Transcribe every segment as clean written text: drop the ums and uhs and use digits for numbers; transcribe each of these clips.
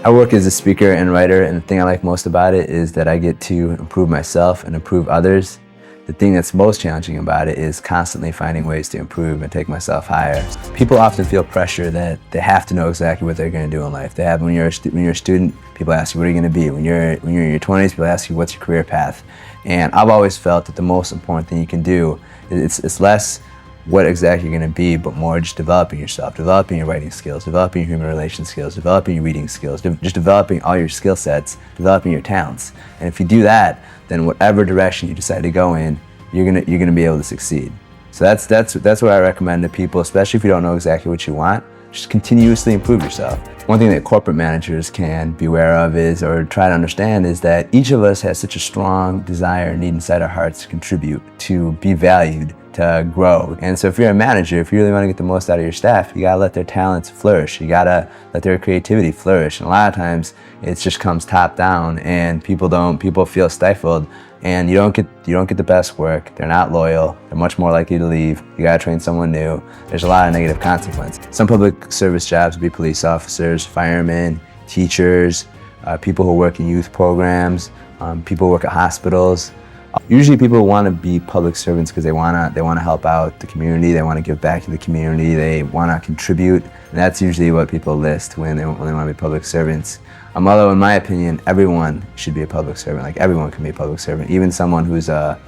I work as a speaker and writer, and the thing I like most about it is that I get to improve myself and improve others. The thing that's most challenging about it is constantly finding ways to improve and take myself higher. People often feel pressure that they have to know exactly what they're going to do in life. They have when you're a student, people ask you, what are you going to be? When you're in your 20s, people ask you, what's your career path? And I've always felt that the most important thing you can do, it's less what exactly you're going to be, but more just developing yourself, developing your writing skills, developing your human relations skills, developing your reading skills, just developing all your skill sets, developing your talents. And if you do that, then whatever direction you decide to go in, you're gonna be able to succeed. So that's what I recommend to people, especially if you don't know exactly what you want. Just continuously improve yourself. One thing that corporate managers can be aware of is, or try to understand, is that each of us has such a strong desire and need inside our hearts to contribute, to be valued, to grow. And so if you're a manager, if you really want to get the most out of your staff, you gotta let their talents flourish. You gotta let their creativity flourish. And a lot of times it just comes top down, and people feel stifled, and you don't get the best work. They're not loyal. They're much more likely to leave. You gotta train someone new. There's a lot of negative consequences. Some public service jobs would be police officers, firemen, teachers, people who work in youth programs, people who work at hospitals. Usually people want to be public servants because they want to help out the community, they want to give back to the community, they want to contribute, and that's usually what people list when they want to be public servants. Although in my opinion, everyone should be a public servant. Like, everyone can be a public servant, even someone who's a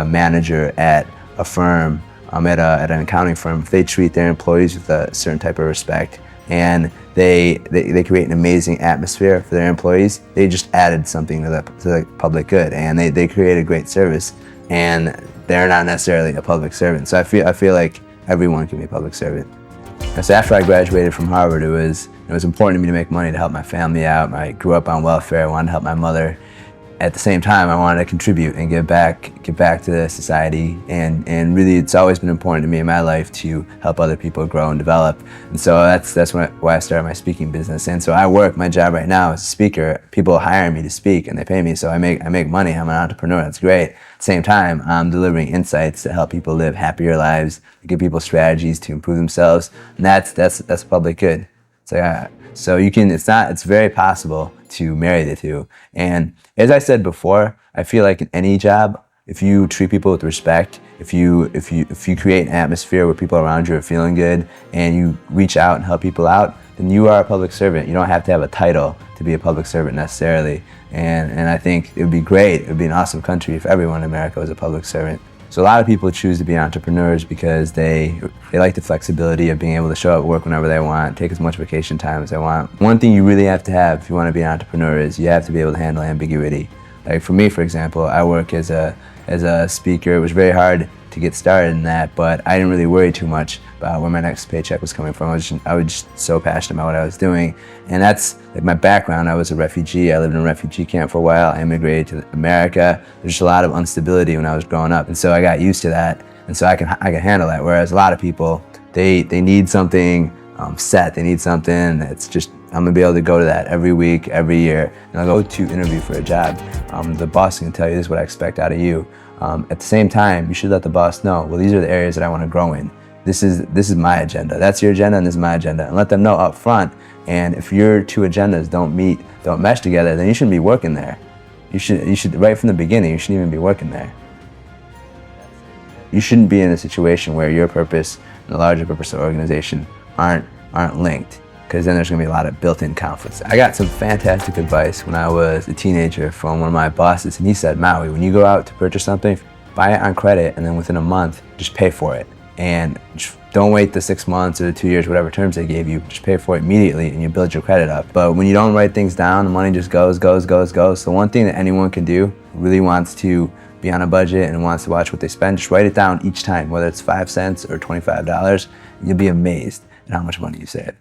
manager at a firm, at an accounting firm. If they treat their employees with a certain type of respect, and they create an amazing atmosphere for their employees, they just added something to the public good, and they create a great service, and they're not necessarily a public servant. So I feel like everyone can be a public servant. And so after I graduated from Harvard, it was important to me to make money to help my family out. I grew up on welfare. I wanted to help my mother. At the same time, I wanted to contribute and give back to the society, and really it's always been important to me in my life to help other people grow and develop. And so that's why I started my speaking business. And so my job right now as a speaker, people hire me to speak and they pay me, so I make money. I'm an entrepreneur, that's great. At the same time, I'm delivering insights to help people live happier lives, give people strategies to improve themselves, and that's public good. So it's very possible to marry the two. And as I said before, I feel like in any job, if you treat people with respect, if you create an atmosphere where people around you are feeling good, and you reach out and help people out, then you are a public servant. You don't have to have a title to be a public servant necessarily. And I think it would be great, it would be an awesome country if everyone in America was a public servant. So a lot of people choose to be entrepreneurs because they like the flexibility of being able to show up at work whenever they want, take as much vacation time as they want. One thing you really have to have if you want to be an entrepreneur is you have to be able to handle ambiguity. Like for me, for example, I work as a speaker. It was very hard to get started in that, but I didn't really worry too much about where my next paycheck was coming from. I was just so passionate about what I was doing. And that's like my background. I was a refugee. I lived in a refugee camp for a while. I immigrated to America. There's just a lot of instability when I was growing up. And so I got used to that. And so I can handle that. Whereas a lot of people, they need something set. They need something that's just, I'm gonna be able to go to that every week, every year. And I'll go to interview for a job. The boss can tell you, this is what I expect out of you. At the same time, you should let the boss know, well, these are the areas that I want to grow in. This is my agenda. That's your agenda, and this is my agenda. And let them know up front. And if your two agendas don't mesh together, then you shouldn't be working there. You should right from the beginning, you shouldn't even be working there. You shouldn't be in a situation where your purpose and the larger purpose of the organization aren't linked, because then there's gonna be a lot of built-in conflicts. I got some fantastic advice when I was a teenager from one of my bosses, and he said, Maui, when you go out to purchase something, buy it on credit, and then within a month, just pay for it. And just don't wait the 6 months or the 2 years, whatever terms they gave you, just pay for it immediately and you build your credit up. But when you don't write things down, the money just goes. So one thing that anyone can do, who really wants to be on a budget and wants to watch what they spend, just write it down each time, whether it's 5 cents or $25, and you'll be amazed at how much money you save.